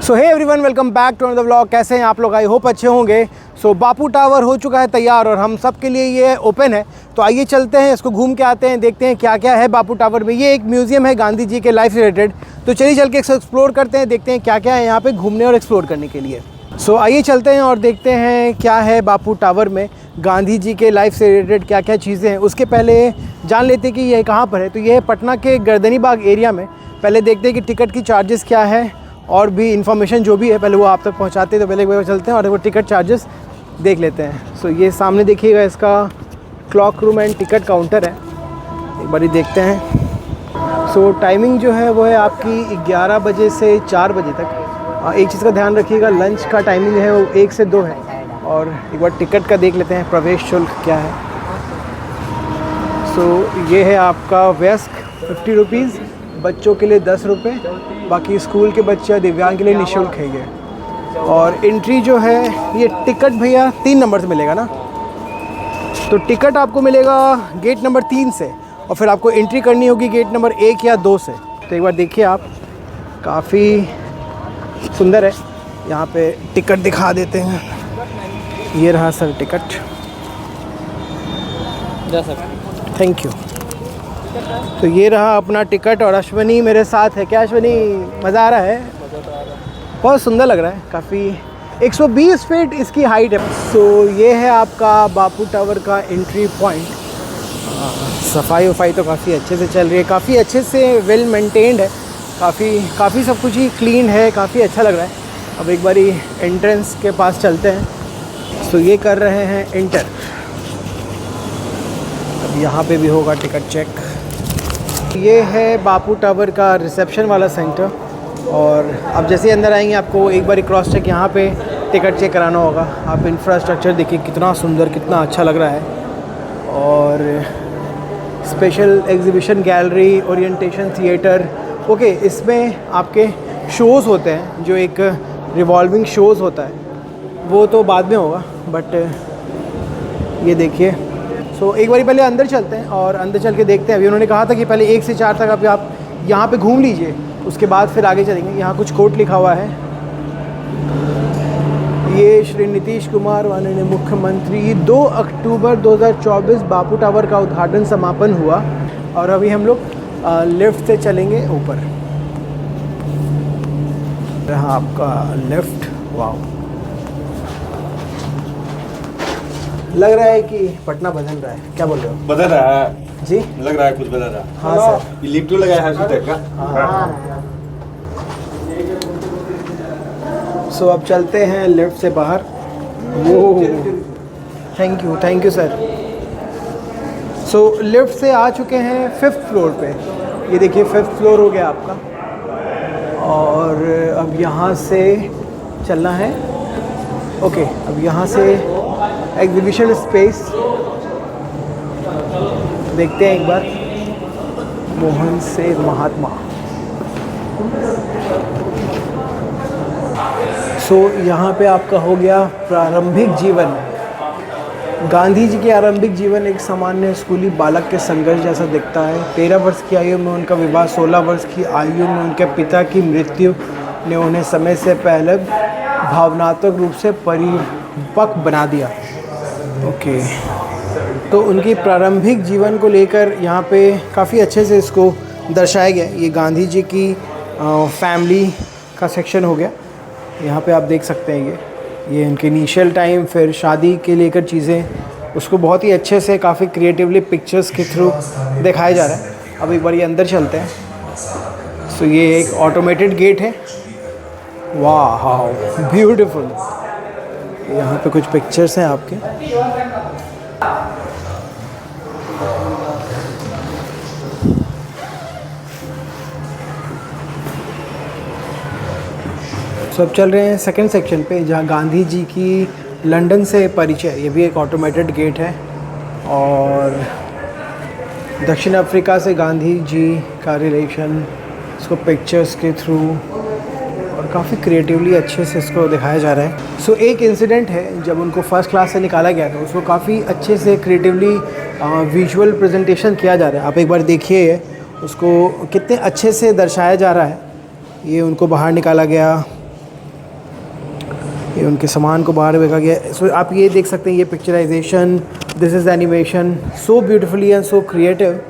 So hey everyone, welcome back to another vlog. कैसे हैं आप लोग? आई होप अच्छे होंगे। सो बापू टावर हो चुका है तैयार और हम सब के लिए ये ओपन है। तो आइए चलते हैं, इसको घूम के आते हैं, देखते हैं क्या क्या है बापू टावर में। ये एक म्यूज़ियम है गांधी जी के लाइफ से रिलेटेड। तो चलिए चल के एक्सप्लोर करते हैं, देखते हैं क्या क्या है यहाँ पे घूमने और एक्सप्लोर करने के लिए। सो आइए चलते हैं और देखते हैं क्या है बापू टावर में, गांधी जी के लाइफ से रिलेटेड क्या क्या चीज़ें हैं। उसके पहले जान लेते हैं कि ये कहाँ पर है। तो ये है पटना के गर्दनी बाग एरिया में। पहले देखते हैं कि टिकट की चार्जेस क्या है और भी इन्फॉर्मेशन जो भी है पहले वो आप तक पहुंचाते हैं। तो पहले एक बार चलते हैं और वो टिकट चार्जेस देख लेते हैं। सो ये सामने देखिएगा, इसका clock room and ticket counter है। एक बार देखते हैं। सो टाइमिंग जो है वो है आपकी 11 बजे से 4 बजे तक। एक चीज़ का ध्यान रखिएगा, लंच का टाइमिंग है वो 1 से 2 है। और एक बार टिकट का देख लेते हैं, प्रवेश शुल्क क्या है। सो ये है आपका वयस्क 50 रुपीज़, बच्चों के लिए 10 रुपये, बाकी स्कूल के बच्चे या दिव्यांग के लिए निःशुल्क है ये। और एंट्री जो है ये टिकट भैया 3 नंबर से मिलेगा ना। तो टिकट आपको मिलेगा गेट नंबर 3 से और फिर आपको एंट्री करनी होगी गेट नंबर 1 या 2 से। तो एक बार देखिए आप, काफ़ी सुंदर है। यहाँ पे टिकट दिखा देते हैं। ये रहा सर टिकट। Thank you. तो ये रहा अपना टिकट और अश्वनी मेरे साथ है। क्या अश्वनी, मज़ा आ रहा है? बहुत सुंदर लग रहा है, काफ़ी 120 फीट इसकी हाइट है। सो ये है आपका बापू टावर का एंट्री पॉइंट। सफाई वफाई तो काफ़ी अच्छे से चल रही है, काफ़ी अच्छे से वेल मेंटेन्ड है, काफ़ी सब कुछ ही क्लीन है, काफ़ी अच्छा लग रहा है। अब एक बारी एंट्रेंस के पास चलते हैं। सो ये कर रहे हैं एंटर। अब यहाँ पे भी होगा टिकट चेक। ये है बापू टावर का रिसेप्शन वाला सेंटर। और अब जैसे अंदर आएंगे आपको एक बार क्रॉस चेक यहाँ पे टिकट चेक कराना होगा। आप इंफ्रास्ट्रक्चर देखिए कितना सुंदर, कितना अच्छा लग रहा है। और special exhibition gallery, orientation theatre, okay, इसमें आपके शोज़ होते हैं, जो एक रिवॉल्विंग शोज़ होता है वो तो बाद में होगा, बट ये देखिए। सो एक बारी पहले अंदर चलते हैं और अंदर चल के देखते हैं। अभी उन्होंने कहा था कि पहले 1 से 4 तक आप यहाँ पे घूम लीजिए, उसके बाद फिर आगे चलेंगे। यहाँ कुछ कोट लिखा हुआ है। ये श्री नीतीश कुमार माननीय मुख्यमंत्री 2 अक्टूबर 2024 बापू टावर का उद्घाटन समापन हुआ। और अभी हम लोग लिफ्ट से चलेंगे ऊपर। यहाँ आपका लिफ्ट, वाह, लग रहा है कि पटना बदल रहा है। क्या बोल रहे हो? बदल रहा है जी, लग रहा है कुछ बदल रहा है। हाँ सर, लिफ्ट लगाया है उसी टाइप का। सो अब चलते हैं लिफ्ट से बाहर। वो thank you sir. So lift से आ चुके हैं 5th फ्लोर पे। ये देखिए 5th फ्लोर हो गया आपका। और अब यहाँ से चलना है। ओके, अब यहाँ से एग्जीबिशन स्पेस देखते हैं एक बार। मोहन से महात्मा। सो यहाँ पे आपका हो गया प्रारंभिक जीवन। गांधी जी के आरंभिक जीवन एक सामान्य स्कूली बालक के संघर्ष जैसा दिखता है। 13 वर्ष की आयु में उनका विवाह, 16 वर्ष की आयु में उनके पिता की मृत्यु ने उन्हें समय से पहले भावनात्मक रूप से परिपक्व बना दिया। ओके, तो उनकी प्रारंभिक जीवन को लेकर यहाँ पे काफ़ी अच्छे से इसको दर्शाया गया। ये गांधी जी की फैमिली का सेक्शन हो गया। यहाँ पे आप देख सकते हैं ये उनके इनिशियल टाइम, फिर शादी के लेकर चीज़ें, उसको बहुत ही अच्छे से काफ़ी क्रिएटिवली पिक्चर्स के थ्रू दिखाया जा रहा है। अब एक बार ये अंदर चलते हैं। सो ये एक ऑटोमेटेड गेट है। वाह, हाउ ब्यूटीफुल। यहाँ पे कुछ पिक्चर्स हैं आपके। सो अब चल रहे हैं सेकंड सेक्शन पे, जहाँ गांधी जी की लंदन से परिचय। ये भी एक ऑटोमेटेड गेट है। और दक्षिण अफ्रीका से गांधी जी का रिलेशन, इसको पिक्चर्स के थ्रू और काफ़ी क्रिएटिवली अच्छे से इसको दिखाया जा रहा है। सो एक इंसिडेंट है, जब उनको फर्स्ट क्लास से निकाला गया था, उसको काफ़ी अच्छे से क्रिएटिवली विजुअल प्रेजेंटेशन किया जा रहा है। आप एक बार देखिए उसको कितने अच्छे से दर्शाया जा रहा है। ये उनको बाहर निकाला गया ये उनके सामान को बाहर रखा गया है। सो आप ये देख सकते हैं, ये picturisation, this is animation, so beautifully and so creative,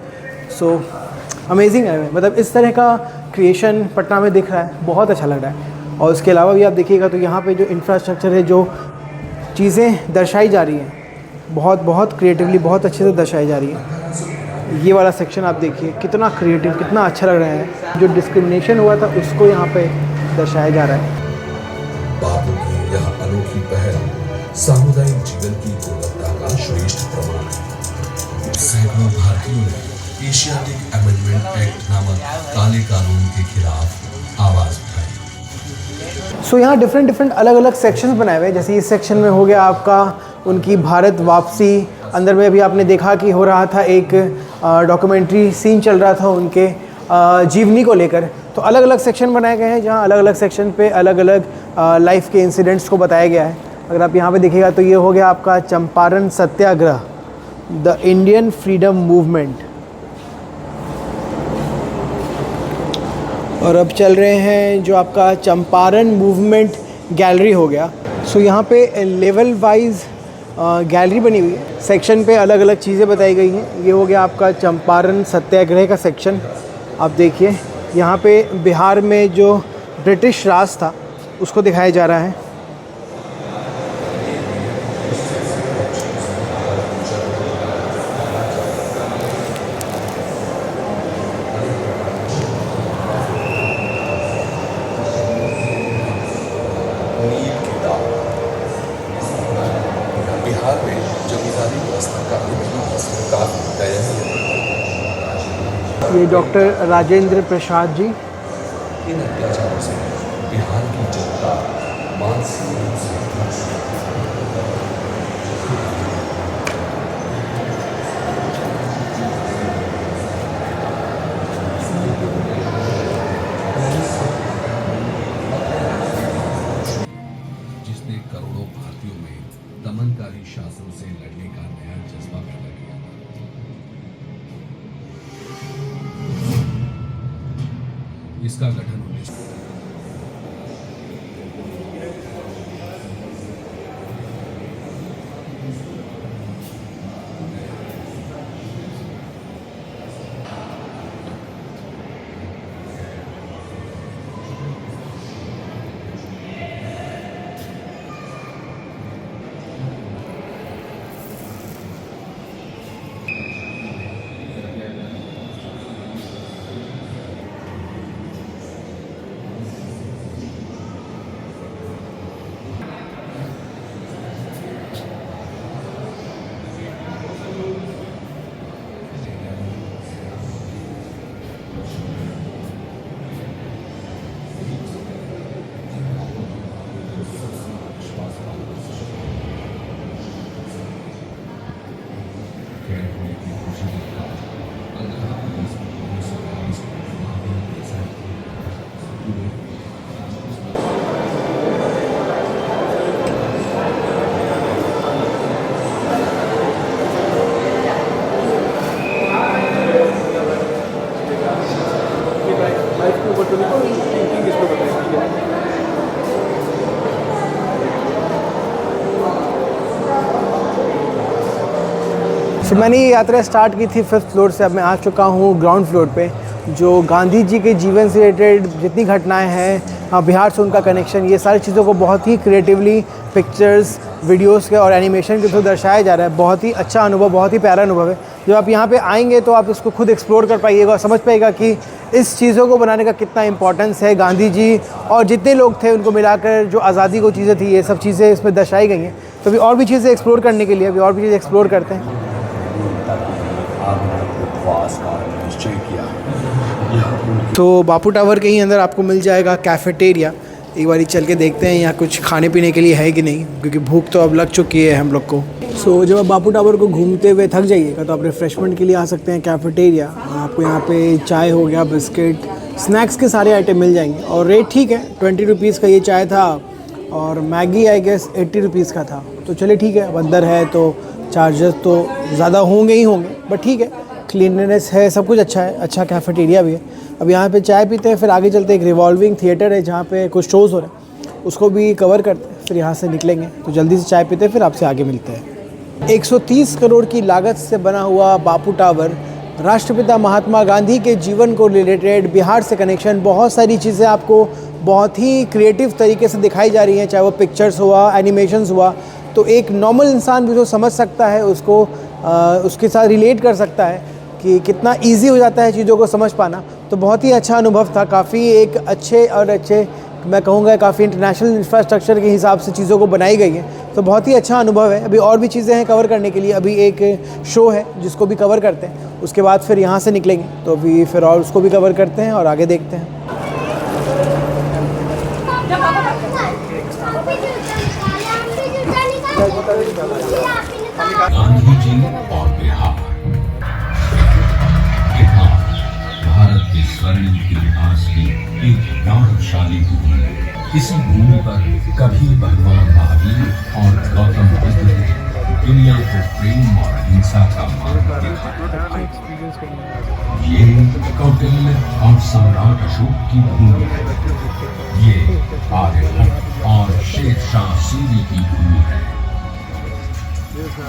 so amazing है। मतलब इस तरह का क्रिएशन पटना में दिख रहा है, बहुत अच्छा लग रहा है। और उसके अलावा भी आप देखिएगा तो यहाँ पे जो इंफ्रास्ट्रक्चर है, जो चीज़ें दर्शाई जा रही हैं, बहुत बहुत क्रिएटिवली, बहुत अच्छे से दर्शाई जा रही है। ये वाला सेक्शन आप देखिए कितना क्रिएटिव, कितना अच्छा लग रहा है। जो डिस्क्रिमिनेशन हुआ था उसको यहाँ पे दर्शाया जा रहा है। बापू की यह अनोखी पहल सामुदायिक जीवन की गुणवत्ता का श्रेष्ठ प्रमाण है। सैकड़ों भारतीयों ने एशियाटिक अमेंडमेंट एक्ट नामक काले कानून के खिलाफ आवाज उठाई। सो यहाँ डिफरेंट अलग अलग सेक्शंस बनाए हुए हैं। जैसे इस सेक्शन में हो गया आपका उनकी भारत वापसी, अंदर में अभी आपने देखा कि हो रहा था एक डॉक्यूमेंट्री सीन चल रहा था उनके जीवनी को लेकर। तो अलग अलग सेक्शन बनाए गए हैं जहाँ अलग अलग सेक्शन पे अलग अलग लाइफ के इंसिडेंट्स को बताया गया है। अगर आप यहाँ पे देखिएगा तो ये हो गया आपका चंपारण सत्याग्रह, द इंडियन फ्रीडम मूवमेंट। और अब चल रहे हैं जो आपका चंपारण मूवमेंट गैलरी हो गया। सो यहाँ पे लेवल वाइज गैलरी बनी हुई है, सेक्शन पे अलग अलग चीज़ें बताई गई हैं। ये हो गया आपका चंपारण सत्याग्रह का सेक्शन। आप देखिए यहाँ पे बिहार में जो ब्रिटिश राज था उसको दिखाया जा रहा है। बिहार में जमींदारी व्यवस्था का ये डॉक्टर राजेंद्र प्रसाद जी। इन अत्याचारों से बिहार की जनता मानसिक रूप से जिसने करोड़ों भारतीयों में दमनकारी शासन से लड़ने का नया जज्बा पैदा किया था। इसका गठन 19 फिर मैंने ये यात्रा स्टार्ट की थी 5th फ्लोर से। अब मैं आ चुका हूँ ग्राउंड फ्लोर पे। जो गांधी जी के जीवन से रिलेटेड जितनी घटनाएं हैं, बिहार से उनका कनेक्शन, ये सारी चीज़ों को बहुत ही क्रिएटिवली पिक्चर्स, वीडियोस के और एनिमेशन के थ्रू दर्शाया जा रहा है। बहुत ही अच्छा अनुभव, बहुत ही प्यारा अनुभव है। जब आप यहाँ पे आएंगे तो आप इसको खुद एक्सप्लोर कर पाइएगा और समझ पाइएगा कि इस चीज़ों को बनाने का कितना इंपॉर्टेंस है। गांधी जी और जितने लोग थे उनको मिलाकर जो आज़ादी को चीज़ें थी, ये सब चीज़ें इसमें दर्शाई गई हैं। तो अभी और भी चीज़ें एक्सप्लोर करने के लिए अभी और भी चीज़ें एक्सप्लोर करते हैं। तो बापू टावर के ही अंदर आपको मिल जाएगा कैफ़ेटेरिया। एक बारी चल के देखते हैं यहाँ कुछ खाने पीने के लिए है कि नहीं, क्योंकि भूख तो अब लग चुकी है हम लोग को। सो जब आप बापू टावर को घूमते हुए थक जाइएगा तो आप रिफ़्रेशमेंट के लिए आ सकते हैं कैफ़ेटेरिया। आपको यहाँ पे चाय हो गया, बिस्किट, स्नैक्स के सारे आइटम मिल जाएंगे और रेट ठीक है। 20 रुपीज़ का ये चाय था और मैगी आई गेस 80 रुपीज़ का था। तो चलिए ठीक है, अंदर है तो चार्जेस तो ज़्यादा होंगे ही होंगे, बट ठीक है, क्लीननेस है, सब कुछ अच्छा है। अच्छा कैफ़ेटेरिया भी है। अब यहाँ पे चाय पीते हैं, फिर आगे चलते एक रिवॉल्विंग थिएटर है जहाँ पे कुछ शोज़ हो रहे हैं, उसको भी कवर करते हैं। फिर यहाँ से निकलेंगे। तो जल्दी से चाय पीते फिर आपसे आगे मिलते हैं। 130 करोड़ की लागत से बना हुआ बापू टावर, राष्ट्रपिता महात्मा गांधी के जीवन को रिलेटेड, बिहार से कनेक्शन, बहुत सारी चीज़ें आपको बहुत ही क्रिएटिव तरीके से दिखाई जा रही हैं, चाहे वो पिक्चर्स हुआ, एनिमेशंस हुआ। तो एक नॉर्मल इंसान भी जो समझ सकता है उसको उसके साथ रिलेट कर सकता है कि कितना इजी हो जाता है चीज़ों को समझ पाना। तो बहुत ही अच्छा अनुभव था, काफ़ी एक अच्छे मैं कहूँगा काफ़ी इंटरनेशनल इंफ्रास्ट्रक्चर के हिसाब से चीज़ों को बनाई गई है। तो बहुत ही अच्छा अनुभव है। अभी और भी चीज़ें हैं कवर करने के लिए, अभी एक शो है जिसको भी कवर करते हैं, उसके बाद फिर यहाँ से निकलेंगे। तो अभी फिर और उसको भी कवर करते हैं और आगे देखते हैं। गांधी जी और बिहार, भारत के स्वर्णिम इतिहास की एक गौरवशाली भूमि है। इसी भूमि पर कभी भगवान महावीर और गौतम बुद्ध ने दुनिया को प्रेम और हिंसा का मार्ग दिखाया। ये कौटिल्य और सम्राट अशोक की भूमि है। ये आर्यभट्ट और शेरशाह सूरी की भूमि है।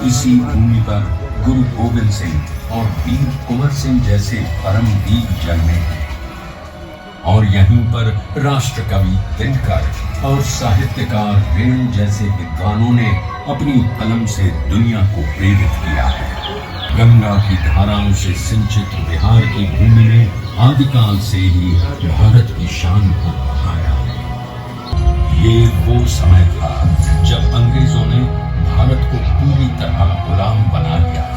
इसी भूमि पर गुरु गोविंद सिंह और वीर कुंवर सिंह जैसे परम वीर जन्मे हैं और यहीं पर राष्ट्र कवि दिनकर और साहित्यकार रेणु जैसे विद्वानों ने अपनी कलम से दुनिया को प्रेरित किया है। गंगा की धाराओं से सिंचित बिहार की भूमि ने आदिकाल से ही भारत की शान को बढ़ाया है। ये वो समय था जब अंग्रेजों ने भारत को पूरी तरह गुलाम बना दिया था।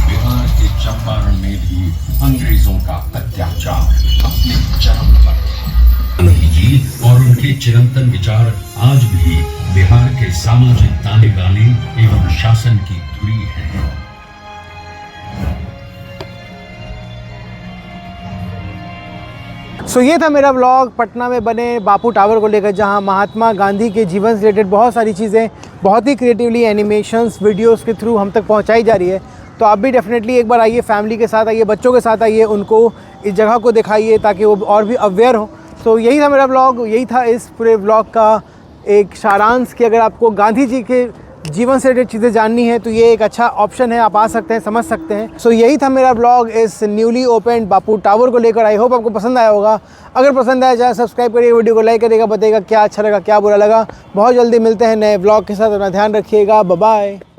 बिहार के चंपारण में भी अंग्रेजों का अत्याचार अपने चरम पर था। गांधी जी और उनके चिरंतन विचार आज भी बिहार के सामाजिक ताने बाने एवं शासन की धुरी है। सो ये था मेरा व्लॉग पटना में बने बापू टावर को लेकर, जहां महात्मा गांधी के जीवन से रिलेटेड बहुत सारी चीज़ें बहुत ही क्रिएटिवली एनिमेशंस वीडियोस के थ्रू हम तक पहुंचाई जा रही है। तो आप भी डेफिनेटली एक बार आइए, फैमिली के साथ आइए, बच्चों के साथ आइए, उनको इस जगह को दिखाइए ताकि वो और भी अवेयर हो। सो यही था मेरा व्लॉग, यही था इस पूरे व्लॉग का एक सारांश कि अगर आपको गांधी जी के जीवन से रिलेटेड चीज़ें जाननी है तो ये एक अच्छा ऑप्शन है, आप आ सकते हैं, समझ सकते हैं। सो यही था मेरा ब्लॉग इस न्यूली ओपन बापू टावर को लेकर। आई होप आपको पसंद आया होगा। अगर पसंद आया जाए सब्सक्राइब करिए, वीडियो को लाइक करिएगा, बताइएगा क्या अच्छा लगा क्या बुरा लगा। बहुत जल्दी मिलते हैं नए ब्लॉग के साथ, अपना ध्यान रखिएगा। Bye bye.